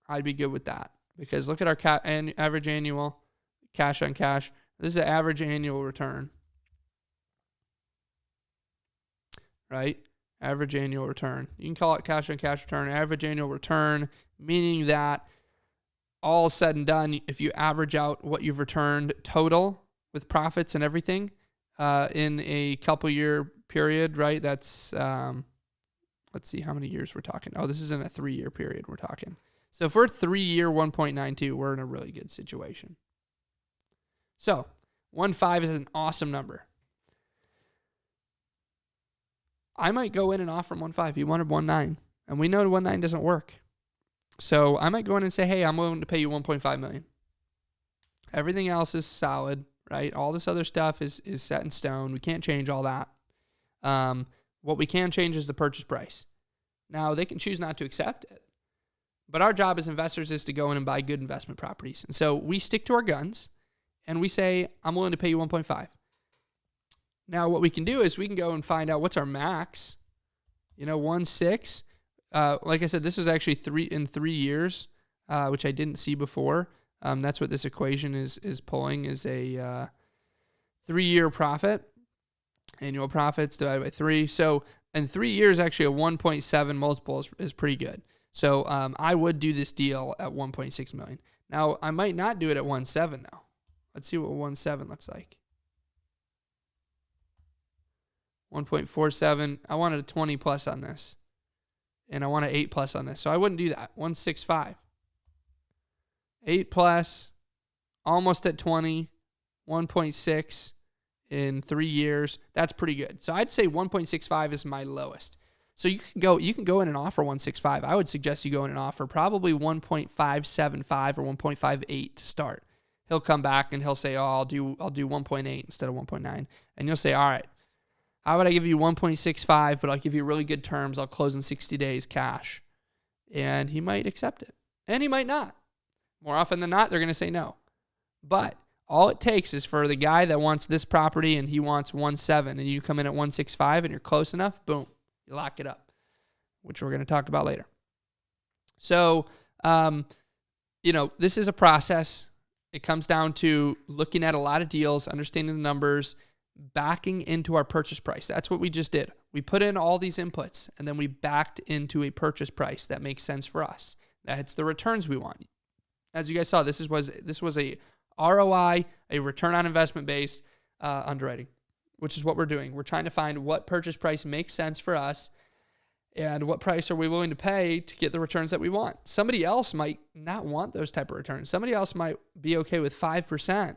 I'd be good with that because look at our average annual cash on cash. This is the average annual return, right? Average annual return. You can call it cash on cash return. Average annual return, meaning that all said and done, if you average out what you've returned total with profits and everything in a couple year period, right? That's, let's see how many years we're talking. Oh, this is in a 3-year period we're talking. So for a 3-year 1.92, we're in a really good situation. So 1.5 is an awesome number. I might go in and offer 1.5. He wanted 1.9, and we know 1.9 doesn't work. So I might go in and say, hey, I'm willing to pay you 1.5 million. Everything else is solid, right? All this other stuff is set in stone. We can't change all that. What we can change is the purchase price. Now, they can choose not to accept it, but our job as investors is to go in and buy good investment properties. And so we stick to our guns, and we say, I'm willing to pay you 1.5. Now, what we can do is we can go and find out what's our max. 1.6. Like I said, this was actually 3 years, which I didn't see before. That's what this equation is pulling, is a 3-year profit, annual profits divided by 3. So in 3 years, actually a 1.7 multiple is pretty good. So I would do this deal at 1.6 million. Now, I might not do it at 1.7 though. Let's see what 1.7 looks like. 1.47. I wanted a 20 plus on this. And I want an 8 plus on this. So I wouldn't do that. 1.65. 8 plus, almost at 20. 1.6 in 3 years. That's pretty good. So I'd say 1.65 is my lowest. So you can go in and offer 1.65. I would suggest you go in and offer probably 1.575 or 1.58 to start. He'll come back and he'll say, oh, I'll do 1.8 instead of 1.9. And you'll say, all right, how would I give you 1.65, but I'll give you really good terms. I'll close in 60 days cash. And he might accept it. And he might not. More often than not, they're going to say no. But All it takes is for the guy that wants this property and he wants 1.7 and you come in at 1.65 and you're close enough, boom, you lock it up, which we're going to talk about later. So, this is a process. It comes down to looking at a lot of deals, understanding the numbers, backing into our purchase price. That's what we just did. We put in all these inputs and then we backed into a purchase price that makes sense for us. That's the returns we want. As you guys saw, this was a ROI, a return on investment based underwriting, which is what we're doing. We're trying to find what purchase price makes sense for us and what price are we willing to pay to get the returns that we want. Somebody else might not want those type of returns. Somebody else might be okay with 5%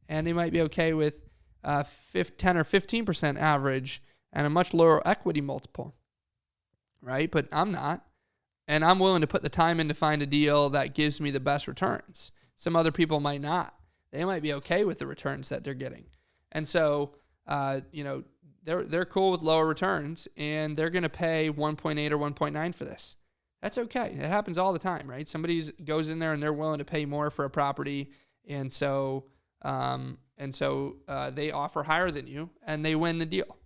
and they might be okay with 10 or 15% average and a much lower equity multiple, right? But I'm not. And I'm willing to put the time in to find a deal that gives me the best returns. Some other people might not. They might be okay with the returns that they're getting. And so, they're cool with lower returns and they're going to pay 1.8 or 1.9 for this. That's okay. It happens all the time, right? Somebody goes in there and they're willing to pay more for a property. And so they offer higher than you and they win the deal.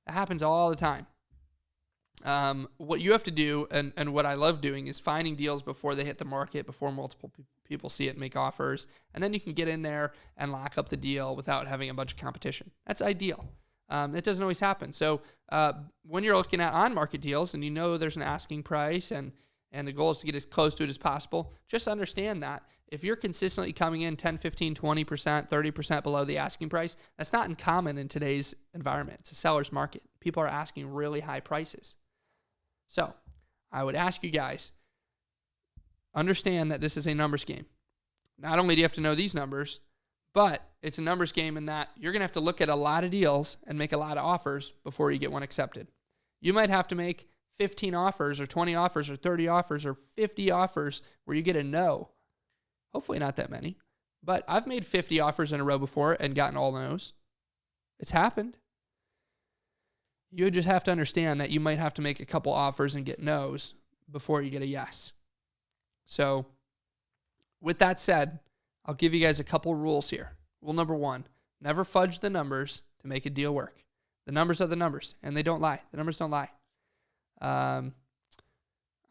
It happens all the time. What you have to do, and what I love doing, is finding deals before they hit the market, before multiple people see it and make offers, and then you can get in there and lock up the deal without having a bunch of competition. That's ideal. It doesn't always happen. So when you're looking at on-market deals and you know there's an asking price and the goal is to get as close to it as possible, just understand that if you're consistently coming in 10, 15, 20%, 30% below the asking price, that's not uncommon in today's environment. It's a seller's market. People are asking really high prices. So I would ask you guys, understand that this is a numbers game. Not only do you have to know these numbers, but it's a numbers game in that you're going to have to look at a lot of deals and make a lot of offers before you get one accepted. You might have to make 15 offers or 20 offers or 30 offers or 50 offers where you get a no. Hopefully not that many. But I've made 50 offers in a row before and gotten all no's. It's happened. You just have to understand that you might have to make a couple offers and get no's before you get a yes. So with that said, I'll give you guys a couple rules here. Rule number 1, never fudge the numbers to make a deal work. The numbers are the numbers, and they don't lie. The numbers don't lie. I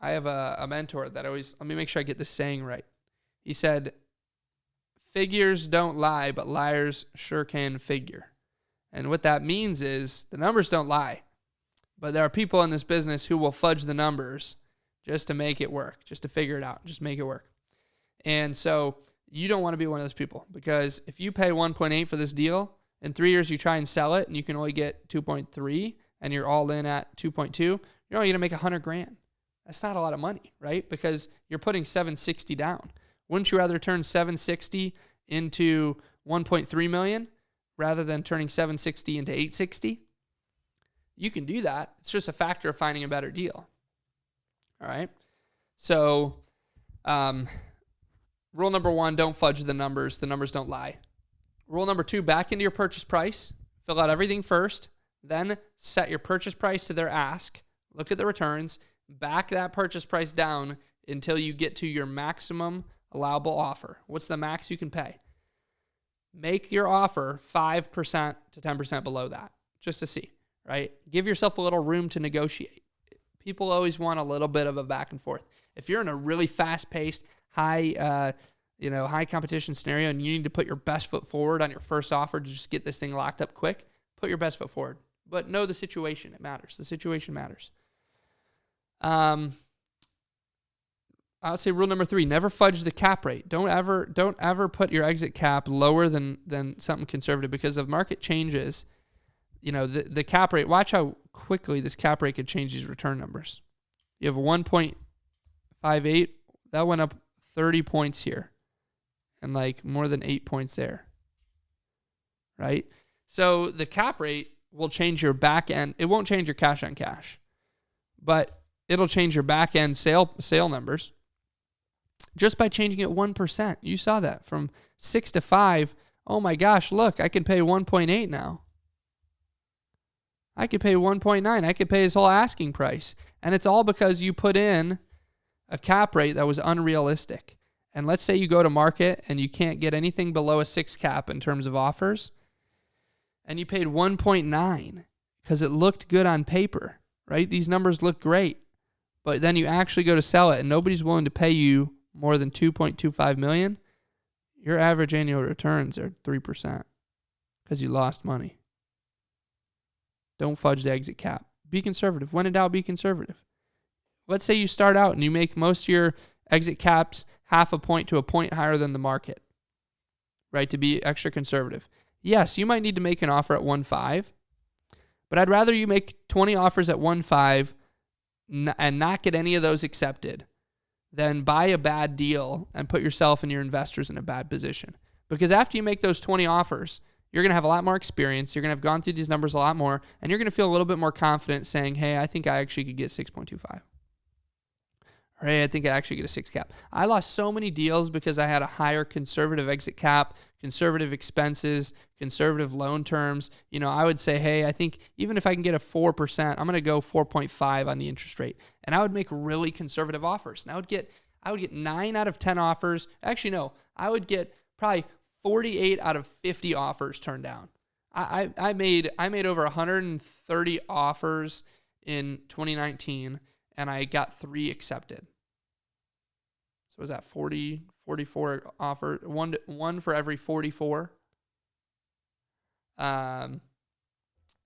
have a mentor that always, let me make sure I get this saying right. He said, figures don't lie, but liars sure can figure. And what that means is the numbers don't lie, but there are people in this business who will fudge the numbers just to make it work, just to figure it out, just make it work. And so you don't want to be one of those people, because if you pay 1.8 for this deal, in 3 years you try and sell it and you can only get 2.3 and you're all in at 2.2, you're only going to make $100,000. That's not a lot of money, right? Because you're putting $760 down. Wouldn't you rather turn $760 into $1.3 million rather than turning $760 into $860? You can do that. It's just a factor of finding a better deal. All right. So, rule number 1, don't fudge the numbers. The numbers don't lie. Rule number 2, back into your purchase price. Fill out everything first. Then set your purchase price to their ask. Look at the returns. Back that purchase price down until you get to your maximum allowable offer. What's the max you can pay? Make your offer 5% to 10% below that, just to see, right? Give yourself a little room to negotiate. People always want a little bit of a back and forth. If you're in a really fast-paced, high competition scenario and you need to put your best foot forward on your first offer to just get this thing locked up quick, put your best foot forward. But know the situation. It matters. The situation matters. I would say rule number 3, never fudge the cap rate. Don't ever put your exit cap lower than something conservative, because if market changes, the cap rate, watch how quickly this cap rate could change these return numbers. You have a 1.58, that went up 30 points here and like more than 8 points there, right? So the cap rate will change your back end. It won't change your cash on cash, but it'll change your back end sale numbers just by changing it 1%. You saw that from 6 to 5. Oh my gosh, look, I can pay 1.8 now. I could pay 1.9. I could pay his whole asking price. And it's all because you put in a cap rate that was unrealistic. and let's say you go to market and you can't get anything below a 6 cap in terms of offers, and you paid 1.9 because it looked good on paper, right? These numbers look great, but then you actually go to sell it and nobody's willing to pay you more than $2.25 million. Your average annual returns are 3% because you lost money. Don't fudge the exit cap. Be conservative. When in doubt, be conservative. Let's say you start out and you make most of your exit caps half a point to a point higher than the market, right, to be extra conservative. Yes, you might need to make an offer at 1.5, but I'd rather you make 20 offers at 1.5 and not get any of those accepted than buy a bad deal and put yourself and your investors in a bad position. Because after you make those 20 offers, you're going to have a lot more experience. You're going to have gone through these numbers a lot more, and you're going to feel a little bit more confident saying, hey, I think I actually could get 6.25. Or, hey, I think I actually get a 6 cap. I lost so many deals because I had a higher conservative exit cap, conservative expenses, conservative loan terms. You know, I would say, hey, I think even if I can get a 4%, I'm going to go 4.5 on the interest rate. And I would make really conservative offers. And I would get 9 out of 10 offers. Actually, no, I would get probably 48 out of 50 offers turned down. I made over 130 offers in 2019, and I got 3 accepted. So was that 44 offer, one for every 44?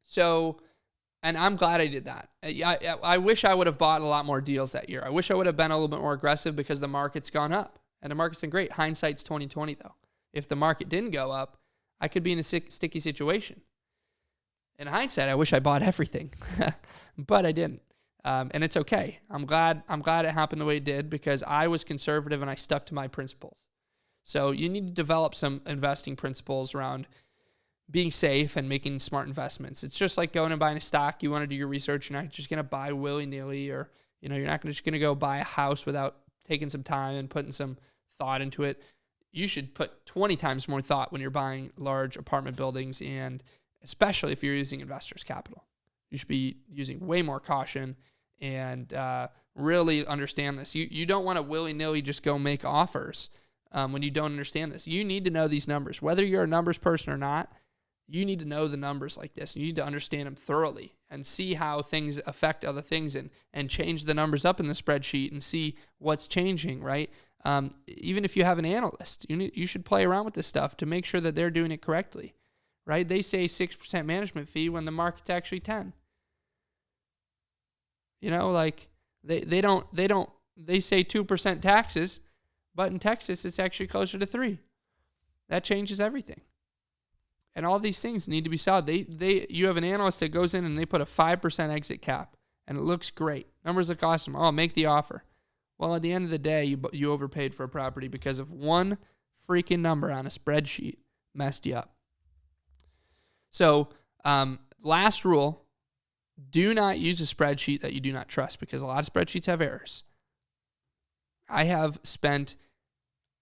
So, and I'm glad I did that. I wish I would have bought a lot more deals that year. I wish I would have been a little bit more aggressive because the market's gone up. And the market's been great. Hindsight's 2020 though. If the market didn't go up, I could be in a sticky situation. In hindsight, I wish I bought everything, but I didn't. And it's okay. I'm glad it happened the way it did because I was conservative and I stuck to my principles. So you need to develop some investing principles around being safe and making smart investments. It's just like going and buying a stock. You want to do your research. You're not just going to buy willy-nilly, or you're not just going to go buy a house without taking some time and putting some thought into it. You should put 20 times more thought when you're buying large apartment buildings, and especially if you're using investors' capital. You should be using way more caution and really understand this. You don't want to willy-nilly just go make offers when you don't understand this. You need to know these numbers. Whether you're a numbers person or not, you need to know the numbers like this. You need to understand them thoroughly and see how things affect other things and change the numbers up in the spreadsheet and see what's changing, right? Even if you have an analyst, you should play around with this stuff to make sure that they're doing it correctly, right? They say 6% management fee when the market's actually 10. They say 2% taxes, but in Texas it's actually closer to 3. That changes everything. And all these things need to be solid. You have an analyst that goes in and they put a 5% exit cap, and it looks great. Numbers look awesome. Oh, make the offer. Well, at the end of the day, you overpaid for a property because of one freaking number on a spreadsheet messed you up. So, last rule, do not use a spreadsheet that you do not trust, because a lot of spreadsheets have errors. I have spent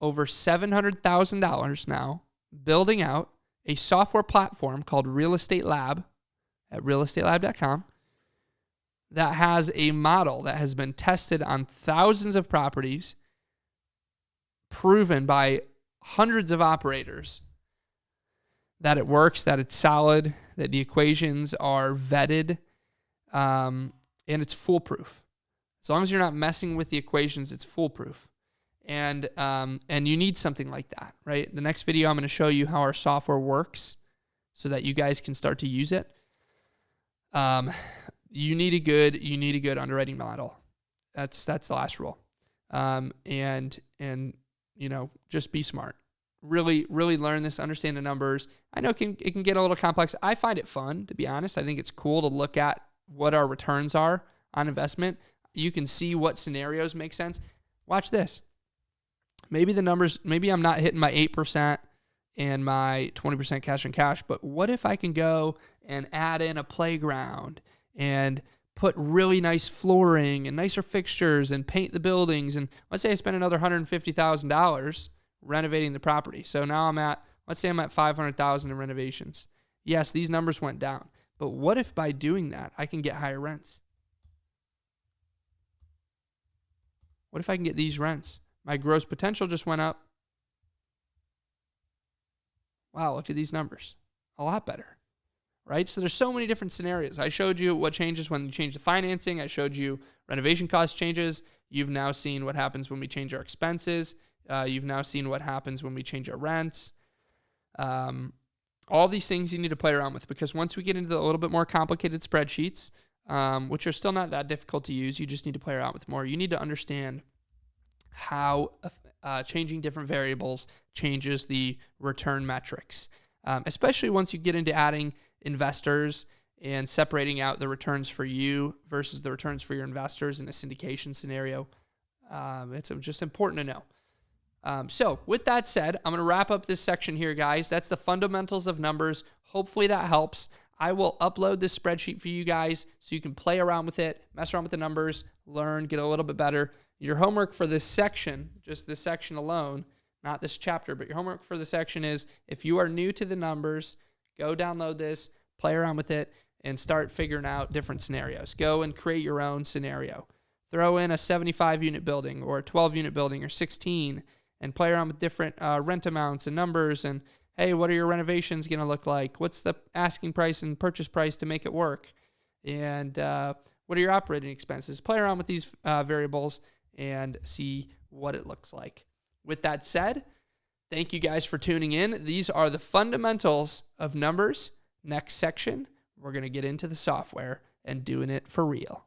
over $700,000 now building out a software platform called Real Estate Lab at realestatelab.com that has a model that has been tested on thousands of properties, proven by hundreds of operators that it works, that it's solid, that the equations are vetted, and it's foolproof. As long as you're not messing with the equations, it's foolproof. And you need something like that, right? The next video, I'm going to show you how our software works so that you guys can start to use it. You need a good underwriting model. That's the last rule. And just be smart. Really learn this, understand the numbers. I know it can get a little complex. I find it fun, to be honest. I think it's cool to look at what our returns are on investment. You can see what scenarios make sense. Watch this. Maybe I'm not hitting my 8% and my 20% cash on cash, but what if I can go and add in a playground and put really nice flooring and nicer fixtures and paint the buildings? And let's say I spend another $150,000 renovating the property. So now let's say I'm at $500,000 in renovations. Yes, these numbers went down, but what if by doing that, I can get higher rents? What if I can get these rents? My gross potential just went up. Wow, look at these numbers. A lot better, right? So there's so many different scenarios. I showed you what changes when you change the financing. I showed you renovation cost changes. You've now seen what happens when we change our expenses. You've now seen what happens when we change our rents. All these things you need to play around with, because once we get into a little bit more complicated spreadsheets, which are still not that difficult to use, you just need to play around with more. You need to understand how changing different variables changes the return metrics, especially once you get into adding investors and separating out the returns for you versus the returns for your investors in a syndication scenario. It's just important to know. So with that said, I'm going to wrap up this section here, guys. That's the fundamentals of numbers. Hopefully that helps. I will upload this spreadsheet for you guys so you can play around with it, mess around with the numbers, learn, get a little bit better. Your homework for this section, just this section alone, not this chapter, but your homework for the section is, if you are new to the numbers, go download this, play around with it, and start figuring out different scenarios. Go and create your own scenario. Throw in a 75-unit building or a 12-unit building or 16 and play around with different rent amounts and numbers. And, hey, what are your renovations going to look like? What's the asking price and purchase price to make it work? And what are your operating expenses? Play around with these variables and see what it looks like. With that said, thank you guys for tuning in. These are the fundamentals of numbers. Next section, we're going to get into the software and doing it for real.